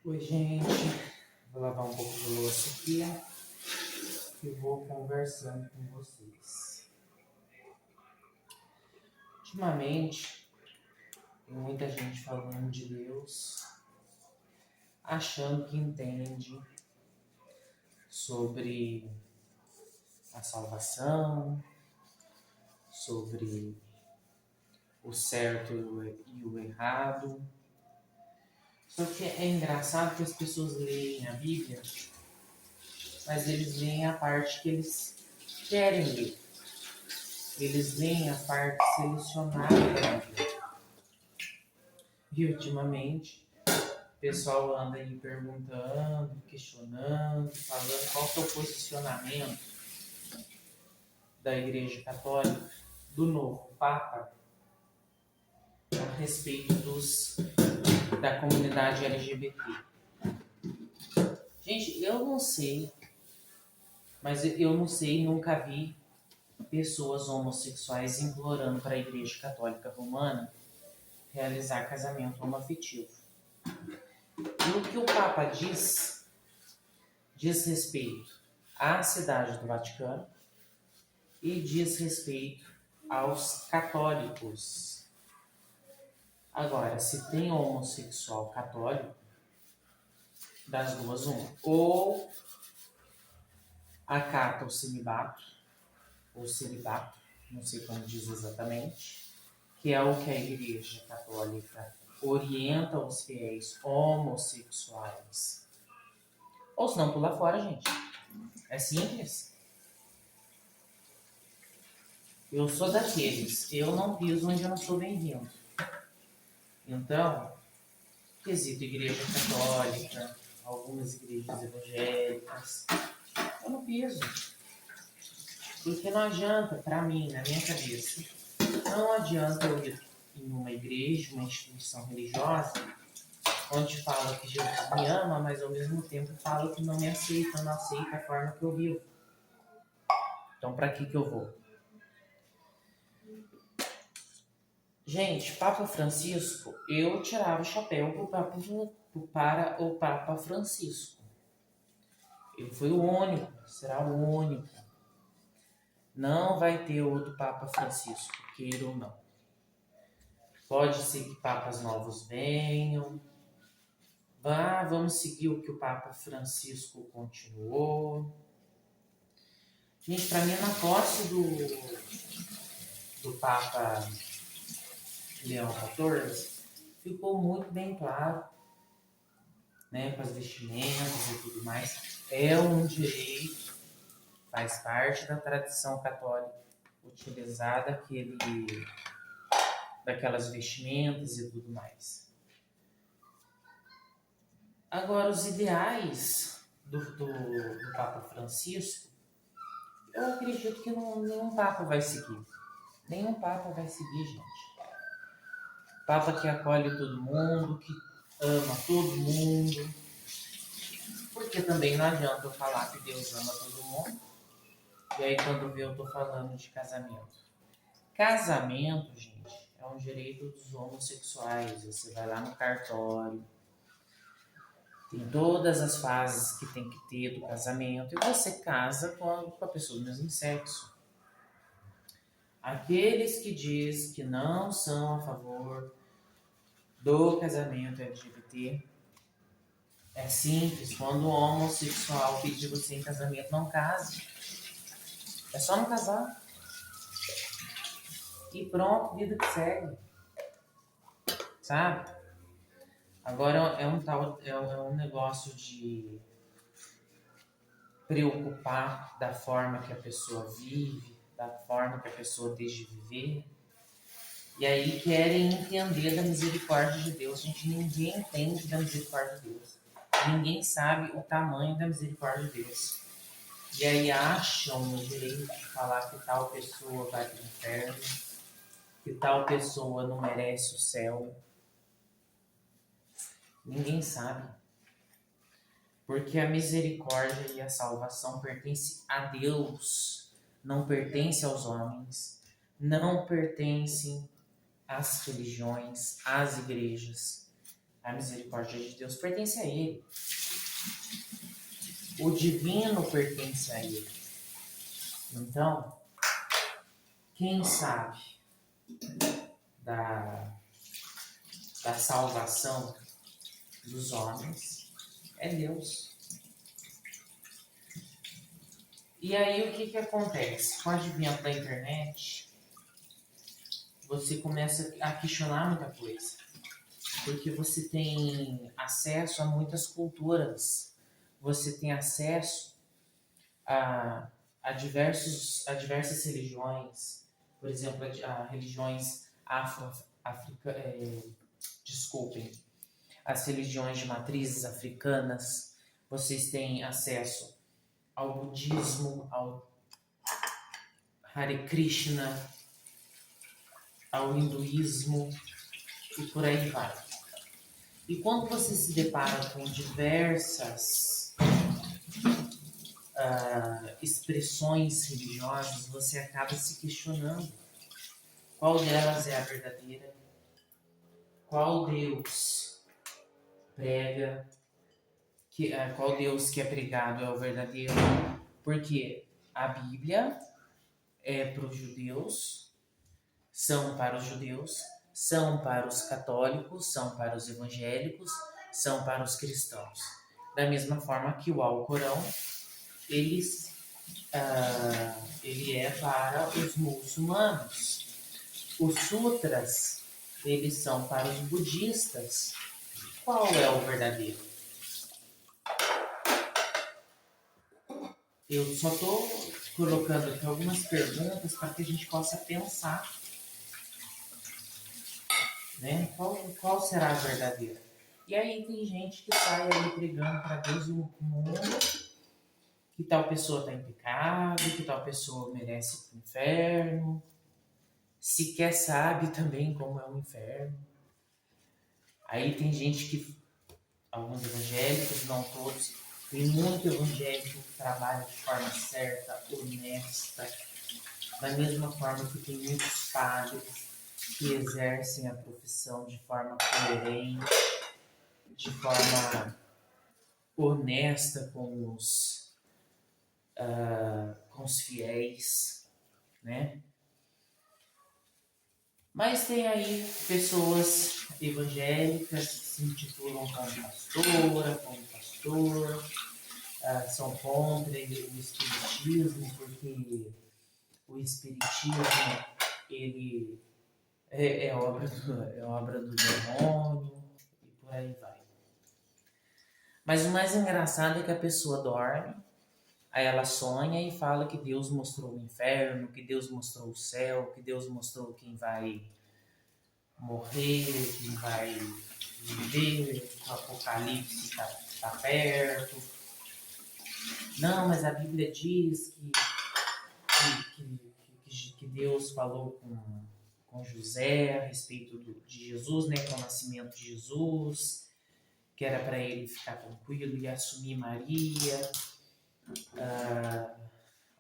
Oi, gente. Vou lavar um pouco de louça aqui e vou conversando com vocês. Ultimamente, tem muita gente falando de Deus, achando que entende sobre a salvação, sobre o certo e o errado. Só que é engraçado que as pessoas leem a Bíblia, mas eles leem a parte que eles querem ler. Eles leem a parte selecionada da Bíblia. E ultimamente, o pessoal anda aí perguntando, questionando, falando qual que é o posicionamento da Igreja Católica, do novo Papa, a respeito da comunidade LGBT. Gente, eu não sei, mas eu não sei, nunca vi pessoas homossexuais implorando para a Igreja Católica Romana realizar casamento homoafetivo. E o que o Papa diz respeito à cidade do Vaticano e diz respeito aos católicos. Agora, se tem homossexual católico, das duas uma, ou acata o celibato, ou celibato, não sei como diz exatamente, que é o que a Igreja Católica orienta os fiéis homossexuais. Ou se não, pula fora, gente. É simples. Eu sou daqueles, eu não piso onde eu não sou bem-vindo. Então, quesito Igreja Católica, algumas igrejas evangélicas, eu não piso. Porque não adianta, para mim, na minha cabeça, não adianta eu ir em uma igreja, uma instituição religiosa, onde fala que Jesus me ama, mas ao mesmo tempo fala que não me aceita, não aceita a forma que eu vivo. Então, para que eu vou? Gente, Papa Francisco, eu tirava o chapéu para o Papa Francisco. Ele foi o único, será o único. Não vai ter outro Papa Francisco, queira ou não. Pode ser que papas novos venham. Vamos seguir o que o Papa Francisco continuou. Gente, para mim, na posse do Papa Leão XIV, ficou muito bem claro, né, com as vestimentas e tudo mais. É um direito, faz parte da tradição católica utilizar daquelas vestimentas e tudo mais. Agora, os ideais do Papa Francisco, eu acredito que nenhum Papa vai seguir. Nenhum Papa vai seguir, gente. Papa que acolhe todo mundo, que ama todo mundo. Porque também não adianta eu falar que Deus ama todo mundo. E aí, quando eu tô falando de casamento. Casamento, gente, é um direito dos homossexuais. Você vai lá no cartório, tem todas as fases que tem que ter do casamento e você casa com a pessoa do mesmo sexo. Aqueles que dizem que não são a favor do casamento LGBT, é simples. Quando o homossexual pedir você em casamento, não case. É só não casar. E pronto, vida que segue. Sabe? Agora é um negócio de preocupar da forma que a pessoa vive, da forma que a pessoa deixa de viver. E aí querem entender da misericórdia de Deus. Gente, ninguém entende da misericórdia de Deus. Ninguém sabe o tamanho da misericórdia de Deus. E aí acham no direito de falar que tal pessoa vai para o inferno, que tal pessoa não merece o céu. Ninguém sabe. Porque a misericórdia e a salvação pertencem a Deus, não pertence aos homens, não pertencem às religiões, às igrejas. A misericórdia de Deus pertence a Ele. O divino pertence a Ele. Então, quem sabe da salvação dos homens é Deus. E aí o que acontece? Com o advento da internet, você começa a questionar muita coisa. Porque você tem acesso a muitas culturas. Você tem acesso a diversas religiões. Por exemplo, a religiões desculpem, as religiões de matrizes africanas. Vocês têm acesso ao budismo, ao Hare Krishna, ao hinduísmo e por aí vai. E quando você se depara com diversas expressões religiosas, você acaba se questionando qual delas é a verdadeira, qual Deus prega, qual Deus que é pregado é o verdadeiro, porque a Bíblia é para os judeus, são para os judeus, são para os católicos, são para os evangélicos, são para os cristãos. Da mesma forma que o Alcorão, ele é para os muçulmanos. Os sutras, eles são para os budistas. Qual é o verdadeiro? Eu só estou colocando aqui algumas perguntas para que a gente possa pensar, né? Qual será a verdadeira? E aí tem gente que sai aí pregando para Deus e o mundo, que tal pessoa está em pecado, que tal pessoa merece o inferno, sequer sabe também como é o inferno. Aí tem gente que, alguns evangélicos, não todos, tem muito evangélico que trabalha de forma certa, honesta, da mesma forma que tem muitos padres que exercem a profissão de forma coerente, de forma honesta com os fiéis, né? Mas tem aí pessoas evangélicas que se intitulam como pastora, como pastor, são contra o espiritismo, porque o espiritismo ele é obra do demônio e por aí vai. Mas o mais engraçado é que a pessoa dorme, aí ela sonha e fala que Deus mostrou o inferno, que Deus mostrou o céu, que Deus mostrou quem vai morrer, quem vai viver, que o apocalipse está perto. Não, mas a Bíblia diz que Deus falou com José a respeito de Jesus, né, com o nascimento de Jesus, que era para ele ficar tranquilo e assumir Maria.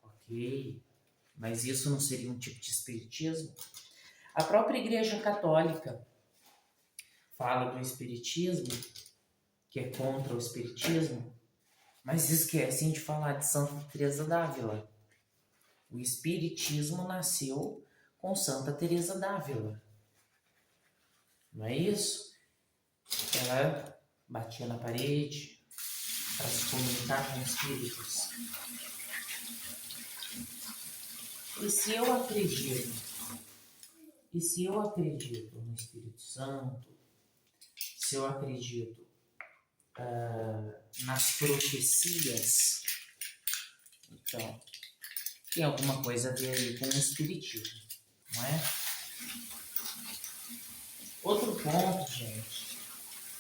Ok, mas isso não seria um tipo de espiritismo? A própria Igreja Católica fala do espiritismo, que é contra o espiritismo, mas esquecem de falar de Santa Teresa d'Ávila. O espiritismo nasceu com Santa Teresa d'Ávila. Não é isso? Ela batia na parede para se comunicar com espíritos. E se eu acredito no Espírito Santo, se eu acredito nas profecias, então tem alguma coisa a ver aí com o espiritismo, não é? Outro ponto, gente,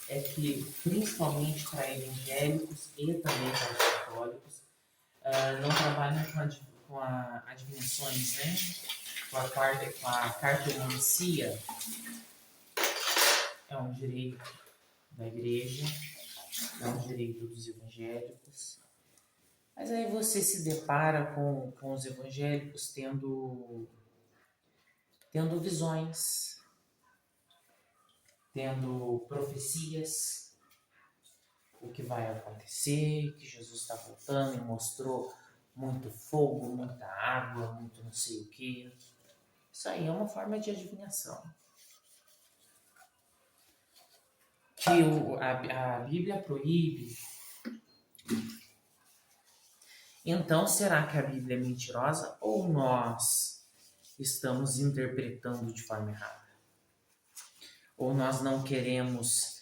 é que principalmente para evangélicos e também para os católicos, não trabalham com adivinhações, né? Com a cartomancia. É um direito da igreja, é um direito dos evangélicos. Mas aí você se depara com os evangélicos tendo visões, tendo profecias, o que vai acontecer, que Jesus está voltando e mostrou muito fogo, muita água, muito não sei o que. Isso aí é uma forma de adivinhação. Que a Bíblia proíbe. Então, será que a Bíblia é mentirosa ou nós estamos interpretando de forma errada? Ou nós não queremos,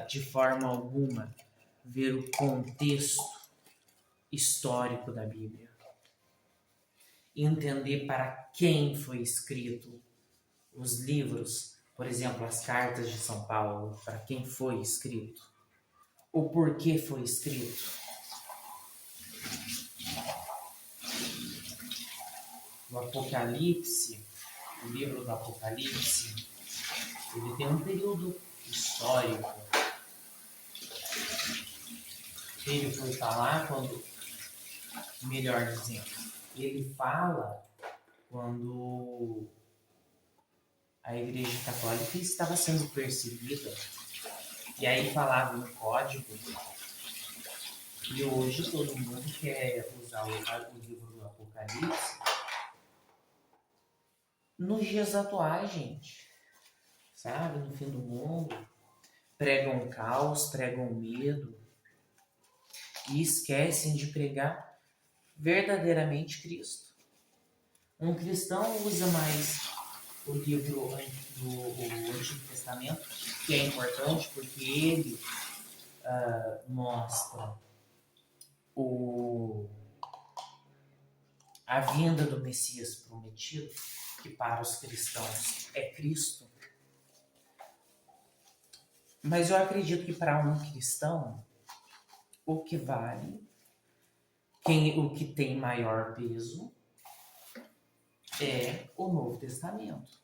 de forma alguma, ver o contexto histórico da Bíblia? Entender para quem foi escrito os livros, por exemplo, as cartas de São Paulo, para quem foi escrito? O porquê foi escrito? O Apocalipse, o livro do Apocalipse, ele tem um período histórico. Ele foi falar quando, melhor dizendo, ele fala quando a Igreja Católica estava sendo perseguida. E aí falava no código. E hoje todo mundo quer usar o livro do Apocalipse nos dias atuais, gente. Sabe? No fim do mundo. Pregam caos, pregam medo. E esquecem de pregar verdadeiramente Cristo. Um cristão usa mais o livro do Antigo Testamento, que é importante porque ele mostra a vinda do Messias prometido, que para os cristãos é Cristo. Mas eu acredito que para um cristão, o que vale, o que tem maior peso, é o Novo Testamento.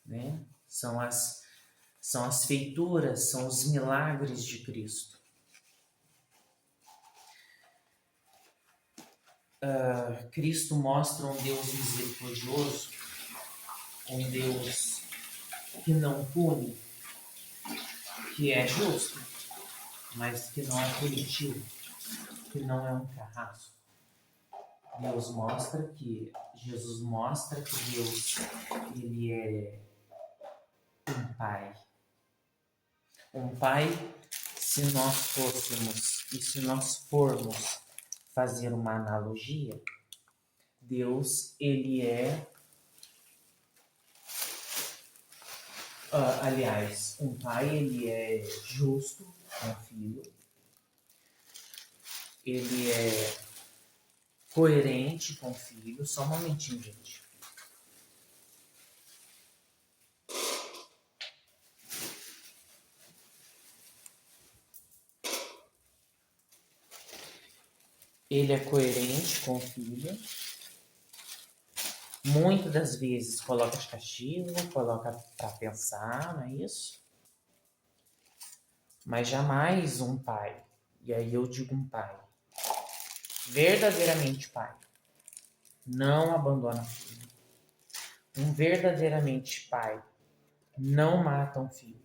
Né? São as feituras, são os milagres de Cristo. Cristo mostra um Deus misericordioso, um Deus que não pune, que é justo, mas que não é punitivo, que não é um carrasco. Jesus mostra que Deus, ele é um pai. Um pai, se nós formos fazer uma analogia, Deus, ele é, aliás, um pai, ele é justo com o filho, ele é coerente com o filho. Só um momentinho, gente. Ele é coerente com o filho. Muitas das vezes coloca de castigo, coloca para pensar, não é isso? Mas jamais um pai, e aí eu digo um pai, verdadeiramente pai, não abandona o filho. Um verdadeiramente pai não mata um filho.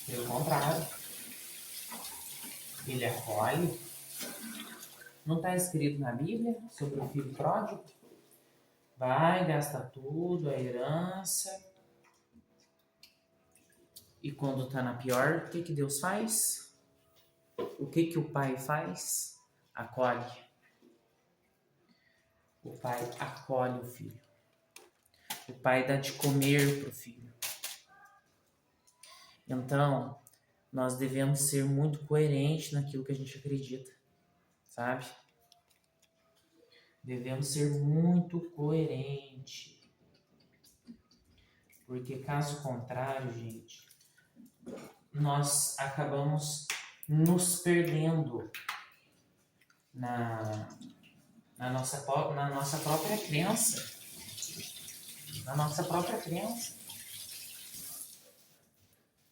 Pelo contrário, ele acolhe. Não está escrito na Bíblia sobre o filho pródigo? Vai, gasta tudo, a herança. E quando está na pior, o que Deus faz? O que o pai faz? Acolhe. O pai acolhe o filho. O pai dá de comer para o filho. Então, nós devemos ser muito coerentes naquilo que a gente acredita, sabe? Devemos ser muito coerentes. Porque caso contrário, gente, nós acabamos nos perdendo na nossa própria crença. Na nossa própria crença.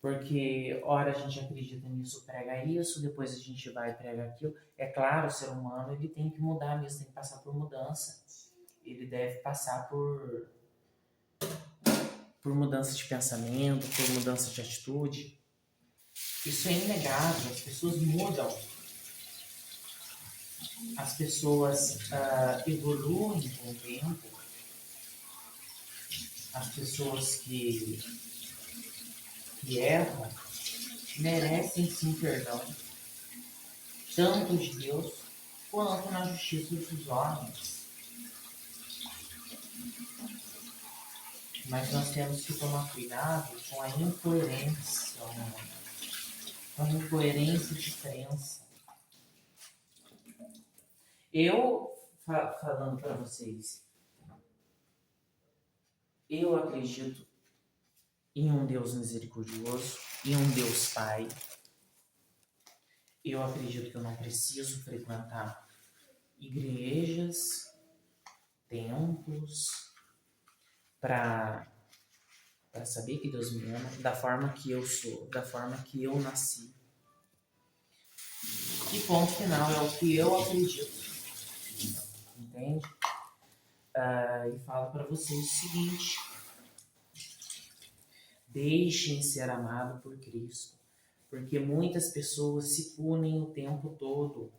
Porque, ora, a gente acredita nisso, prega isso, depois a gente vai e prega aquilo. É claro, o ser humano, ele tem que mudar mesmo, tem que passar por mudança. Ele deve passar por por mudança de pensamento, por mudança de atitude. Isso é inegável, as pessoas mudam, as pessoas evoluem com o tempo, as pessoas que erram merecem sim perdão, tanto de Deus quanto na justiça dos homens. Mas nós temos que tomar cuidado com a incoerência humana, com a incoerência de crença. Eu, falando para vocês, eu acredito em um Deus misericordioso, em um Deus Pai. Eu acredito que eu não preciso frequentar igrejas, templos, para saber que Deus me ama, da forma que eu sou, da forma que eu nasci. E ponto final, é o que eu acredito. Entende? E falo para vocês o seguinte: deixem ser amados por Cristo, porque muitas pessoas se punem o tempo todo,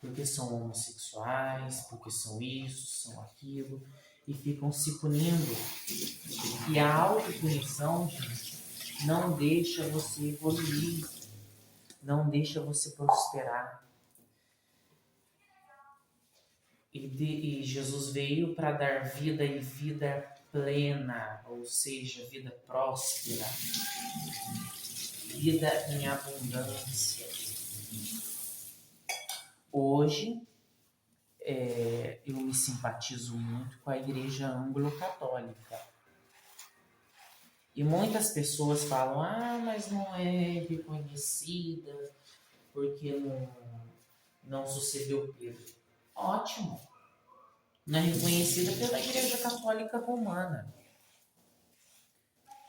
porque são homossexuais, porque são isso, são aquilo, e ficam se punindo. E a autopunição, gente, não deixa você evoluir, não deixa você prosperar. E Jesus veio para dar vida e vida plena, ou seja, vida próspera, vida em abundância. Hoje, eu me simpatizo muito com a Igreja Anglo-Católica. E muitas pessoas falam, mas não é reconhecida porque não sucedeu Pedro. Ótimo. Não é reconhecida pela Igreja Católica Romana.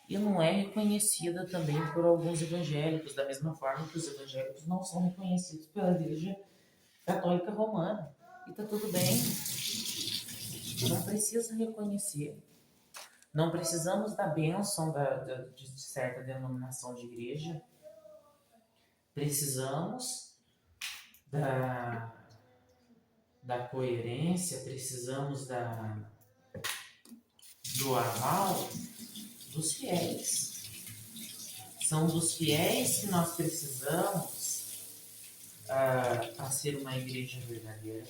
E não é reconhecida também por alguns evangélicos, da mesma forma que os evangélicos não são reconhecidos pela Igreja Católica Romana. E tá tudo bem. Não precisa reconhecer. Não precisamos da bênção de certa denominação de igreja. Precisamos da coerência, precisamos do aval dos fiéis. São dos fiéis que nós precisamos para ser uma igreja verdadeira.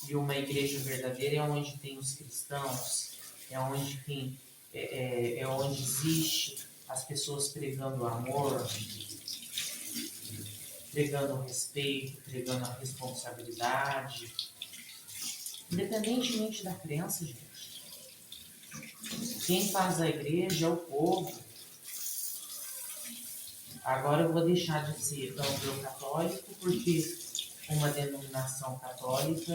E uma igreja verdadeira é onde tem os cristãos, é onde é onde existe as pessoas pregando amor, pregando respeito, pregando a responsabilidade, independentemente da crença, gente. Quem faz a igreja é o povo. Agora eu vou deixar de ser anglo-católico porque uma denominação católica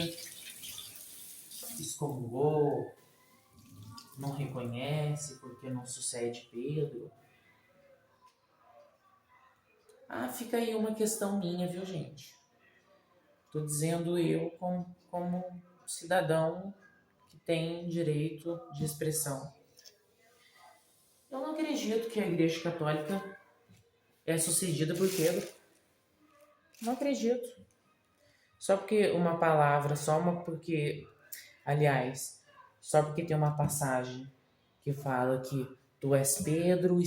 excomungou, não reconhece porque não sucede Pedro. Fica aí uma questão minha, viu, gente? Tô dizendo eu como cidadão que tem direito de expressão. Eu não acredito que a Igreja Católica é sucedida por Pedro. Não acredito. Só porque uma palavra, aliás, só porque tem uma passagem que fala que tu és Pedro e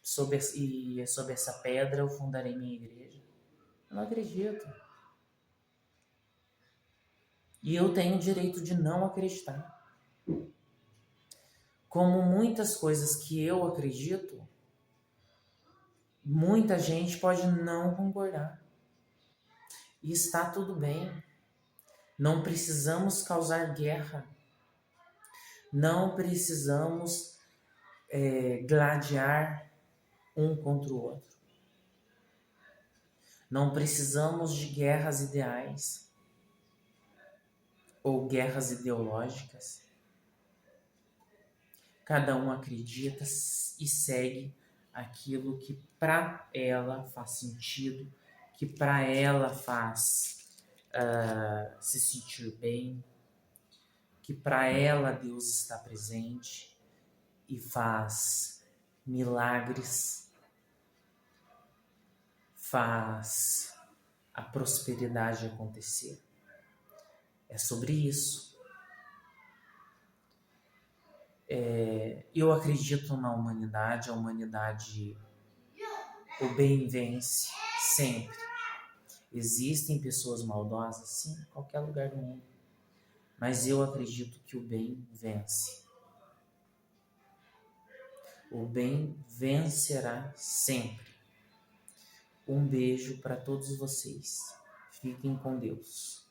sobre essa pedra eu fundarei minha igreja. Eu não acredito. E eu tenho o direito de não acreditar. Como muitas coisas que eu acredito, muita gente pode não concordar. E está tudo bem. Não precisamos causar guerra. Não precisamos gladiar um contra o outro. Não precisamos de guerras ideais ou guerras ideológicas. Cada um acredita e segue aquilo que para ela faz sentido, que para ela faz se sentir bem, que para ela Deus está presente, e faz milagres, faz a prosperidade acontecer. É sobre isso. Eu acredito na humanidade, a humanidade, o bem vence sempre. Existem pessoas maldosas, sim, em qualquer lugar do mundo. Mas eu acredito que o bem vence. O bem vencerá sempre. Um beijo para todos vocês. Fiquem com Deus.